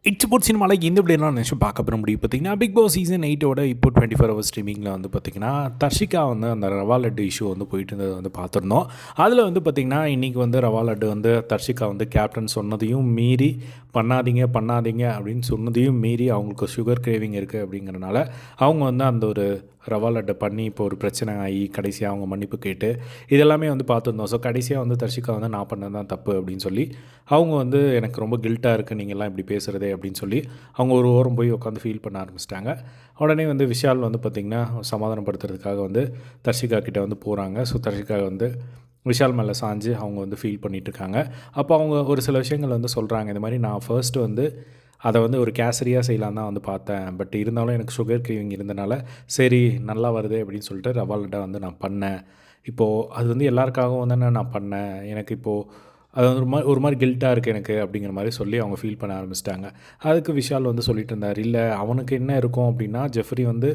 It's sports சினிமாவில் இந்த இப்படி என்ன நினச்சி பார்க்க போகிற முடியும் பார்த்தீங்கன்னா பிக் பாஸ் சீசன் 8ஓட இப்போ 24 ஹவர்ஸ் ஸ்ட்ரீமிங்கில் வந்து பார்த்திங்கன்னா தர்ஷிகா வந்து அந்த ரவா லட்டு இஷ்யூ வந்து போயிட்டு இருந்தது வந்து பார்த்துருந்தோம். அதில் வந்து பார்த்திங்கன்னா இன்றைக்கி வந்து ரவா லட்டு வந்து தர்ஷிகா வந்து கேப்டன் சொன்னதையும் மீறி பண்ணாதீங்க அப்படின்னு சொன்னதையும் மீறி அவங்களுக்கு சுகர் கிரேவிங் இருக்குது அப்படிங்கிறனால அவங்க வந்து அந்த ஒரு ரவா லட்டை பண்ணி இப்போ ஒரு பிரச்சனை ஆகி கடைசியாக அவங்க மன்னிப்பு கேட்டு இதெல்லாமே வந்து பார்த்துருந்தோம். ஸோ கடைசியாக வந்து தர்ஷிகா வந்து நான் பண்ணது தான் தப்பு அப்படின்னு சொல்லி அவங்க வந்து எனக்கு ரொம்ப கில்ட்டாக இருக்குது நீங்கள்லாம் இப்படி பேசுகிறதே அப்படின்னு சொல்லி அவங்க ஒரு ஓரம் போய் உட்காந்து ஃபீல் பண்ண ஆரம்பிச்சிட்டாங்க. உடனே வந்து விஷால் வந்து பார்த்திங்கன்னா சமாதானப்படுத்துறதுக்காக வந்து தர்ஷிகா கிட்டே வந்து போகிறாங்க. ஸோ தர்ஷிகா வந்து விஷால் மேலே சாஞ்சு அவங்க வந்து ஃபீல் பண்ணிகிட்ருக்காங்க. அப்போ அவங்க ஒரு சில விஷயங்கள் வந்து சொல்கிறாங்க. இந்த மாதிரி நான் ஃபர்ஸ்ட்டு வந்து அதை வந்து ஒரு கேசரியாக செய்யலாம் தான் வந்து பார்த்தேன். பட் இருந்தாலும் எனக்கு சுகர் கிரேவிங் இருந்தனால சரி நல்லா வருது அப்படின்னு சொல்லிட்டு ரவா லட்டை வந்து நான் பண்ணேன். இப்போது அது வந்து எல்லாருக்காகவும் தானே நான் பண்ணேன். எனக்கு இப்போது அது வந்து ஒரு மாதிரி கில்ட்டாக இருக்குது எனக்கு அப்படிங்கிற மாதிரி சொல்லி அவங்க ஃபீல் பண்ண ஆரம்பிச்சிட்டாங்க. அதுக்கு விஷால் வந்து சொல்லிட்டு இருந்தார், இல்லை அவனுக்கு என்ன இருக்கும் அப்படின்னா ஜெஃப்ரி வந்து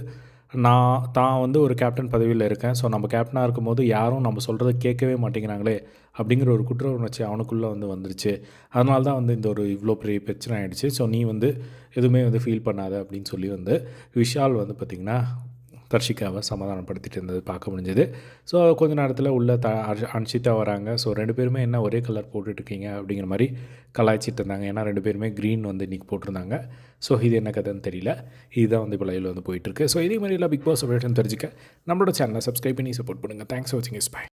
தான் வந்து ஒரு கேப்டன் பதவியில் இருக்கேன். ஸோ நம்ம கேப்டனாக இருக்கும்போது யாரும் நம்ம சொல்கிறத கேட்கவே மாட்டேங்கிறாங்களே அப்படிங்கிற ஒரு குற்ற உணர்ச்சி அவனுக்குள்ளே வந்து வந்துருச்சு. அதனால தான் வந்து இந்த ஒரு இவ்வளோ பெரிய பிரச்சனை ஆகிடுச்சு. ஸோ நீ வந்து எதுவுமே வந்து ஃபீல் பண்ணாத அப்படின்னு சொல்லி வந்து விஷால் வந்து பார்த்திங்கன்னா தர்ஷிகாவை சமாதானப்படுத்திட்டு இருந்தது பார்க்க முடிஞ்சது. ஸோ கொஞ்ச நேரத்தில் உள்ள அன்ஷிதா வராங்க. ஸோ 2 பேருமே என்ன ஒரே கலர் போட்டுட்ருக்கீங்க அப்படிங்கிற மாதிரி கலாய்ச்சிட்டு இருந்தாங்க. ஏன்னா 2 பேருமே க்ரீன் வந்து இன்றைக்கி போட்டிருந்தாங்க. ஸோ இது என்ன கதைன்னு தெரியல. இதுதான் வந்து இப்போ லைவில் வந்து போயிட்டுருக்கு. ஸோ இதே மாதிரி எல்லாம் பிக் பாஸ் அப்டேட்னு தெரிஞ்சுக்க நம்மளோட சேனலை சப்ஸ்கிரைப் பண்ணி சப்போர்ட் பண்ணுங்கள். தேங்க்ஸ் ஃபார் வாட்சிங். பை.